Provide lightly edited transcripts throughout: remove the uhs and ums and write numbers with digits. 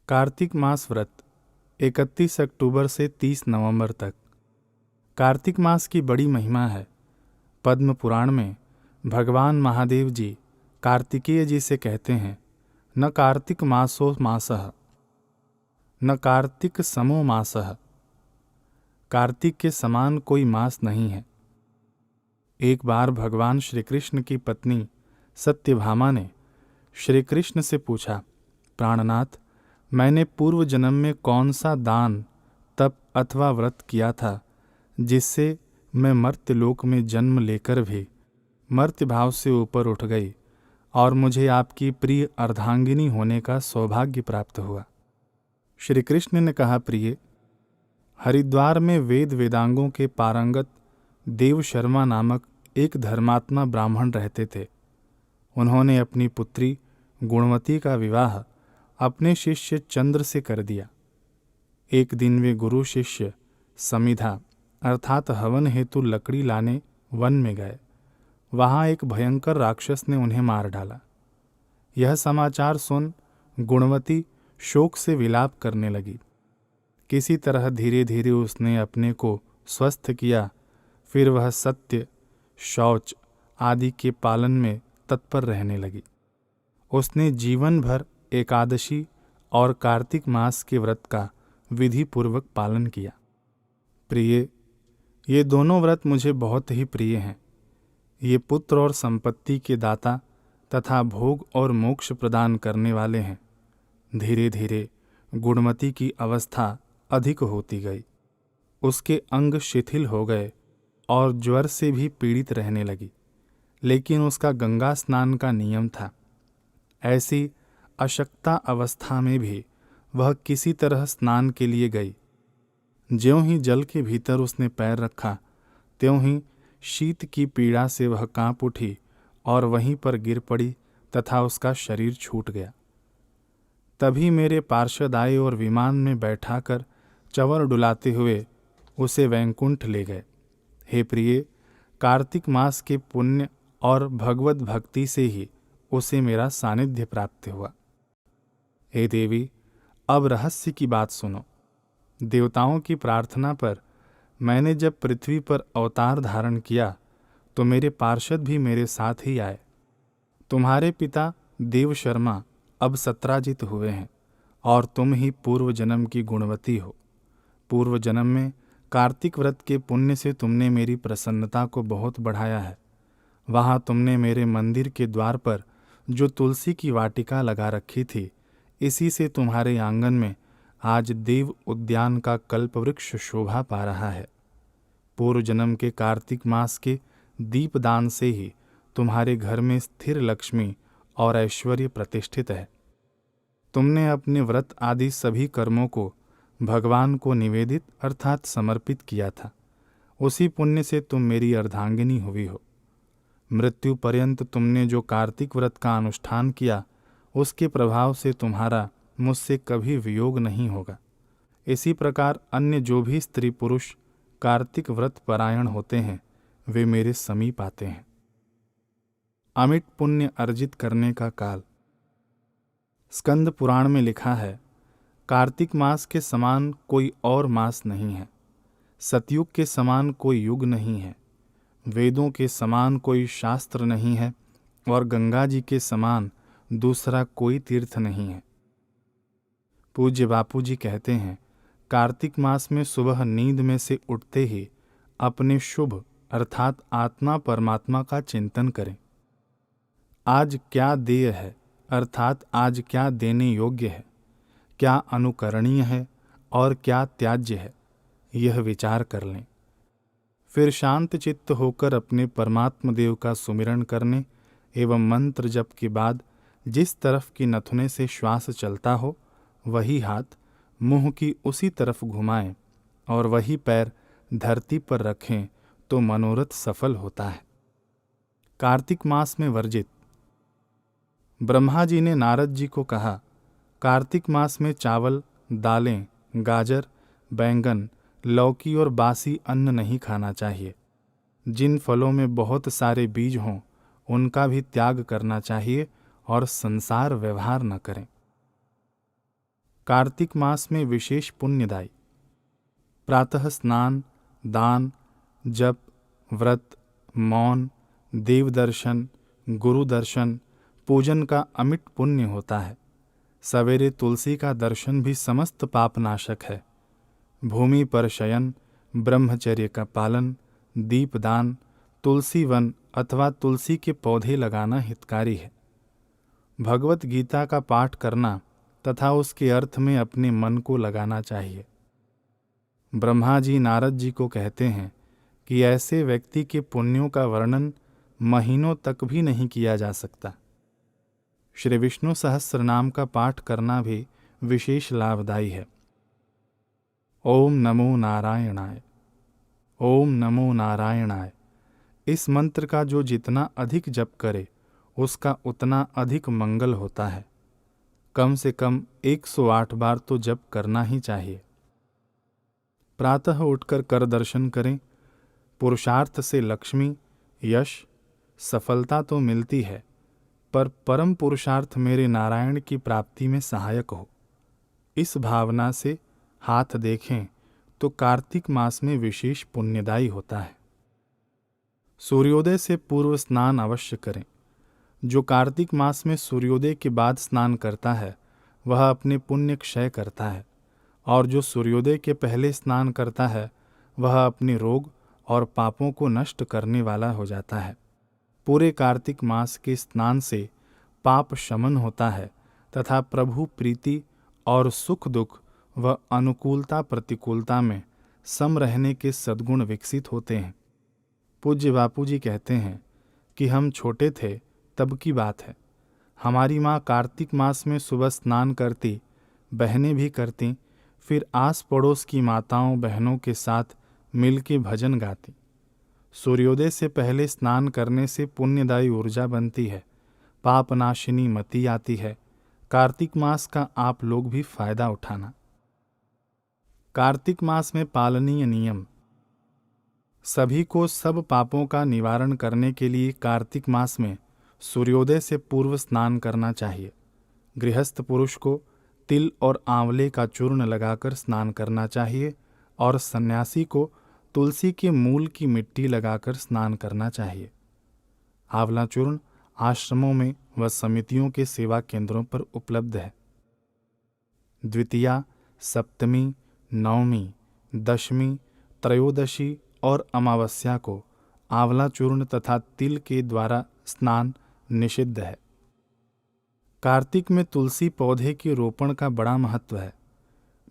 कार्तिक मास व्रत 31 अक्टूबर से 30 नवंबर तक। कार्तिक मास की बड़ी महिमा है। पद्म पुराण में भगवान महादेव जी कार्तिकेय जी से कहते हैं, न कार्तिक मासो मासः न कार्तिक समो मासः। कार्तिक के समान कोई मास नहीं है। एक बार भगवान श्री कृष्ण की पत्नी सत्यभामा ने श्री कृष्ण से पूछा, प्राणनाथ, मैंने पूर्व जन्म में कौन सा दान, तप अथवा व्रत किया था जिससे मैं मर्त्यलोक में जन्म लेकर भी मर्त्य भाव से ऊपर उठ गई और मुझे आपकी प्रिय अर्धांगिनी होने का सौभाग्य प्राप्त हुआ। श्री कृष्ण ने कहा, प्रिय, हरिद्वार में वेद वेदांगों के पारंगत देव शर्मा नामक एक धर्मात्मा ब्राह्मण रहते थे। उन्होंने अपनी पुत्री गुणवती का विवाह अपने शिष्य चंद्र से कर दिया। एक दिन वे गुरु शिष्य समिधा अर्थात हवन हेतु लकड़ी लाने वन में गए। वहां एक भयंकर राक्षस ने उन्हें मार डाला। यह समाचार सुन गुणवती शोक से विलाप करने लगी। किसी तरह धीरे धीरे उसने अपने को स्वस्थ किया। फिर वह सत्य, शौच आदि के पालन में तत्पर रहने लगी। उसने जीवन भर एकादशी और कार्तिक मास के व्रत का विधि पूर्वक पालन किया। प्रिय, ये दोनों व्रत मुझे बहुत ही प्रिय हैं। ये पुत्र और संपत्ति के दाता तथा भोग और मोक्ष प्रदान करने वाले हैं। धीरे धीरे गुणमती की अवस्था अधिक होती गई। उसके अंग शिथिल हो गए और ज्वर से भी पीड़ित रहने लगी। लेकिन उसका गंगा स्नान का नियम था। ऐसी अशक्ता अवस्था में भी वह किसी तरह स्नान के लिए गई। ज्यों ही जल के भीतर उसने पैर रखा, त्यों ही शीत की पीड़ा से वह कांप उठी और वहीं पर गिर पड़ी तथा उसका शरीर छूट गया। तभी मेरे पार्षद आए और विमान में बैठाकर चंवर डुलाते हुए उसे वैकुंठ ले गए। हे प्रिय, कार्तिक मास के पुण्य और भगवत भक्ति से ही उसे मेरा सानिध्य प्राप्त हुआ। हे देवी, अब रहस्य की बात सुनो। देवताओं की प्रार्थना पर मैंने जब पृथ्वी पर अवतार धारण किया तो मेरे पार्षद भी मेरे साथ ही आए। तुम्हारे पिता देव शर्मा अब सत्राजित हुए हैं और तुम ही पूर्व जन्म की गुणवती हो। पूर्व जन्म में कार्तिक व्रत के पुण्य से तुमने मेरी प्रसन्नता को बहुत बढ़ाया है। वहाँ तुमने मेरे मंदिर के द्वार पर जो तुलसी की वाटिका लगा रखी थी, इसी से तुम्हारे आंगन में आज देव उद्यान का कल्पवृक्ष शोभा पा रहा है। पूर्व जन्म के कार्तिक मास के दीपदान से ही तुम्हारे घर में स्थिर लक्ष्मी और ऐश्वर्य प्रतिष्ठित है। तुमने अपने व्रत आदि सभी कर्मों को भगवान को निवेदित अर्थात समर्पित किया था। उसी पुण्य से तुम मेरी अर्धांगिनी हुई हो। मृत्यु पर्यंत तुमने जो कार्तिक व्रत का अनुष्ठान किया, उसके प्रभाव से तुम्हारा मुझसे कभी वियोग नहीं होगा। इसी प्रकार अन्य जो भी स्त्री पुरुष कार्तिक व्रत परायण होते हैं, वे मेरे समीप आते हैं। अमिट पुण्य अर्जित करने का काल। स्कंद पुराण में लिखा है, कार्तिक मास के समान कोई और मास नहीं है। सतयुग के समान कोई युग नहीं है। वेदों के समान कोई शास्त्र नहीं है और गंगा जी के समान दूसरा कोई तीर्थ नहीं है। पूज्य बापू जी कहते हैं, कार्तिक मास में सुबह नींद में से उठते ही अपने शुभ अर्थात आत्मा परमात्मा का चिंतन करें। आज क्या देय है अर्थात आज क्या देने योग्य है, क्या अनुकरणीय है और क्या त्याज्य है, यह विचार कर लें। फिर शांत चित्त होकर अपने परमात्म देव का सुमिरन करने एवं मंत्र जप के बाद जिस तरफ की नथुने से श्वास चलता हो, वही हाथ मुंह की उसी तरफ घुमाएं और वही पैर धरती पर रखें तो मनोरथ सफल होता है। कार्तिक मास में वर्जित। ब्रह्मा जी ने नारद जी को कहा, कार्तिक मास में चावल, दालें, गाजर, बैंगन, लौकी और बासी अन्न नहीं खाना चाहिए। जिन फलों में बहुत सारे बीज हों, उनका भी त्याग करना चाहिए और संसार व्यवहार न करें। कार्तिक मास में विशेष पुण्यदायी। प्रातः स्नान, दान, जप, व्रत, मौन, देव दर्शन, गुरु दर्शन, पूजन का अमिट पुण्य होता है। सवेरे तुलसी का दर्शन भी समस्त पापनाशक है। भूमि पर शयन, ब्रह्मचर्य का पालन, दीपदान, तुलसी वन अथवा तुलसी के पौधे लगाना हितकारी है। भगवत गीता का पाठ करना तथा उसके अर्थ में अपने मन को लगाना चाहिए। ब्रह्मा जी नारद जी को कहते हैं कि ऐसे व्यक्ति के पुण्यों का वर्णन महीनों तक भी नहीं किया जा सकता। श्री विष्णु सहस्त्र नाम का पाठ करना भी विशेष लाभदायी है। ओम नमो नारायणाय, ओम नमो नारायणाय। इस मंत्र का जो जितना अधिक जप करे उसका उतना अधिक मंगल होता है। कम से कम 108 बार तो जप करना ही चाहिए। प्रातः उठकर कर दर्शन करें। पुरुषार्थ से लक्ष्मी, यश, सफलता तो मिलती है, पर परम पुरुषार्थ मेरे नारायण की प्राप्ति में सहायक हो, इस भावना से हाथ देखें तो कार्तिक मास में विशेष पुण्यदायी होता है। सूर्योदय से पूर्व स्नान अवश्य करें। जो कार्तिक मास में सूर्योदय के बाद स्नान करता है वह अपने पुण्य क्षय करता है, और जो सूर्योदय के पहले स्नान करता है वह अपने रोग और पापों को नष्ट करने वाला हो जाता है। पूरे कार्तिक मास के स्नान से पाप शमन होता है तथा प्रभु प्रीति और सुख दुख व अनुकूलता प्रतिकूलता में सम रहने के सद्गुण विकसित होते हैं। पूज्य बापूजी कहते हैं कि हम छोटे थे तब की बात है। हमारी माँ कार्तिक मास में सुबह स्नान करती, बहनें भी करती, फिर आस पड़ोस की माताओं बहनों के साथ मिल के भजन गाती। सूर्योदय से पहले स्नान करने से पुण्यदायी ऊर्जा बनती है, पापनाशिनी मति आती है। कार्तिक मास का आप लोग भी फायदा उठाना। कार्तिक मास में पालनीय नियम। सभी को सब पापों का निवारण करने के लिए कार्तिक मास में सूर्योदय से पूर्व स्नान करना चाहिए। गृहस्थ पुरुष को तिल और आंवले का चूर्ण लगाकर स्नान करना चाहिए और सन्यासी को तुलसी के मूल की मिट्टी लगाकर स्नान करना चाहिए। आंवला चूर्ण आश्रमों में व समितियों के सेवा केंद्रों पर उपलब्ध है। द्वितीया, सप्तमी, नवमी, दशमी, त्रयोदशी और अमावस्या को आंवला चूर्ण तथा तिल के द्वारा स्नान निषिद्ध है। कार्तिक में तुलसी पौधे के रोपण का बड़ा महत्व है।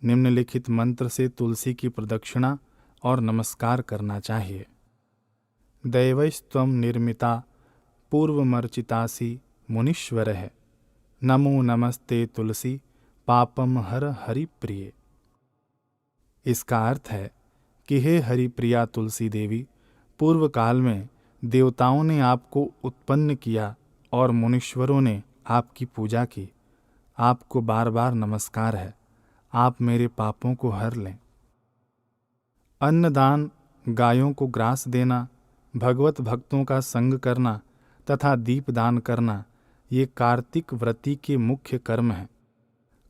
निम्नलिखित मंत्र से तुलसी की प्रदक्षिणा और नमस्कार करना चाहिए। दैवैस्त्वं निर्मिता पूर्वमर्चितासि मुनीश्वरः, नमो नमस्ते तुलसी पापम हर हरिप्रिये। इसका अर्थ है कि हे हरिप्रिया तुलसी देवी, पूर्व काल में देवताओं ने आपको उत्पन्न किया और मुनीश्वरों ने आपकी पूजा की। आपको बार बार नमस्कार है। आप मेरे पापों को हर लें। अन्नदान, गायों को ग्रास देना, भगवत भक्तों का संग करना तथा दीपदान करना ये कार्तिक व्रती के मुख्य कर्म हैं।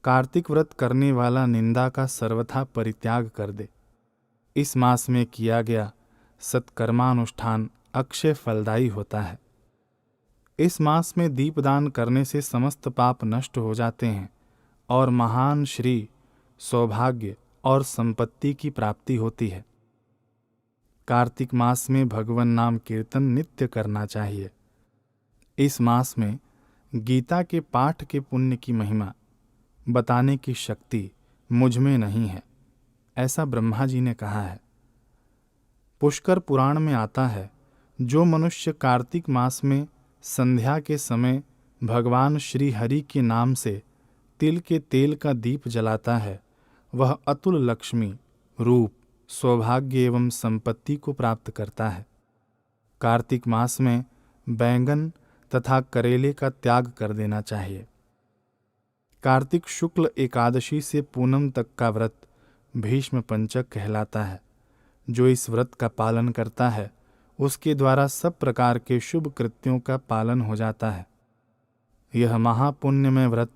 कार्तिक व्रत करने वाला निंदा का सर्वथा परित्याग कर दे। इस मास में किया गया सत्कर्मानुष्ठान अक्षय फलदायी होता है। इस मास में दीपदान करने से समस्त पाप नष्ट हो जाते हैं और महान श्री, सौभाग्य और संपत्ति की प्राप्ति होती है। कार्तिक मास में भगवान नाम कीर्तन नित्य करना चाहिए। इस मास में गीता के पाठ के पुण्य की महिमा बताने की शक्ति मुझ में नहीं है, ऐसा ब्रह्मा जी ने कहा है। पुष्कर पुराण में आता है, जो मनुष्य कार्तिक मास में संध्या के समय भगवान श्री हरि के नाम से तिल के तेल का दीप जलाता है, वह अतुल लक्ष्मी, रूप, सौभाग्य एवं संपत्ति को प्राप्त करता है। कार्तिक मास में बैंगन तथा करेले का त्याग कर देना चाहिए। कार्तिक शुक्ल एकादशी से पूनम तक का व्रत भीष्म पंचक कहलाता है। जो इस व्रत का पालन करता है उसके द्वारा सब प्रकार के शुभ कृत्यों का पालन हो जाता है। यह महापुण्यमय व्रत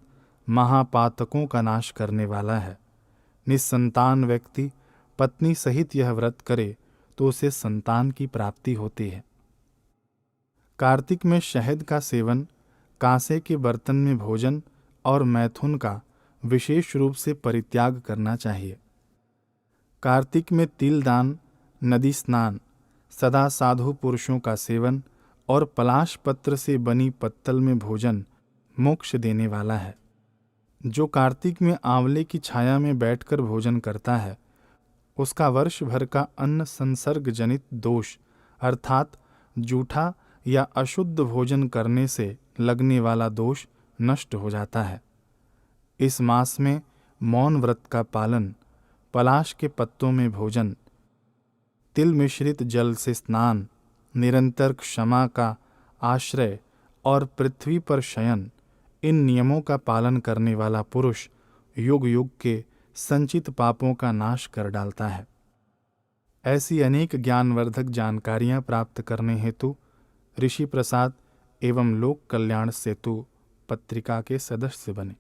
महापातकों का नाश करने वाला है। निस्संतान व्यक्ति पत्नी सहित यह व्रत करे तो उसे संतान की प्राप्ति होती है। कार्तिक में शहद का सेवन, कांसे के बर्तन में भोजन और मैथुन का विशेष रूप से परित्याग करना चाहिए। कार्तिक में तिल दान, नदी स्नान, सदा साधु पुरुषों का सेवन और पलाश पत्र से बनी पत्तल में भोजन मोक्ष देने वाला है। जो कार्तिक में आंवले की छाया में बैठकर भोजन करता है, उसका वर्ष भर का अन्न संसर्ग जनित दोष अर्थात जूठा या अशुद्ध भोजन करने से लगने वाला दोष नष्ट हो जाता है। इस मास में मौन व्रत का पालन, पलाश के पत्तों में भोजन, तिल मिश्रित जल से स्नान, निरंतर क्षमा का आश्रय और पृथ्वी पर शयन, इन नियमों का पालन करने वाला पुरुष युग युग के संचित पापों का नाश कर डालता है। ऐसी अनेक ज्ञानवर्धक जानकारियां प्राप्त करने हेतु ऋषि प्रसाद एवं लोक कल्याण सेतु पत्रिका के सदस्य बने।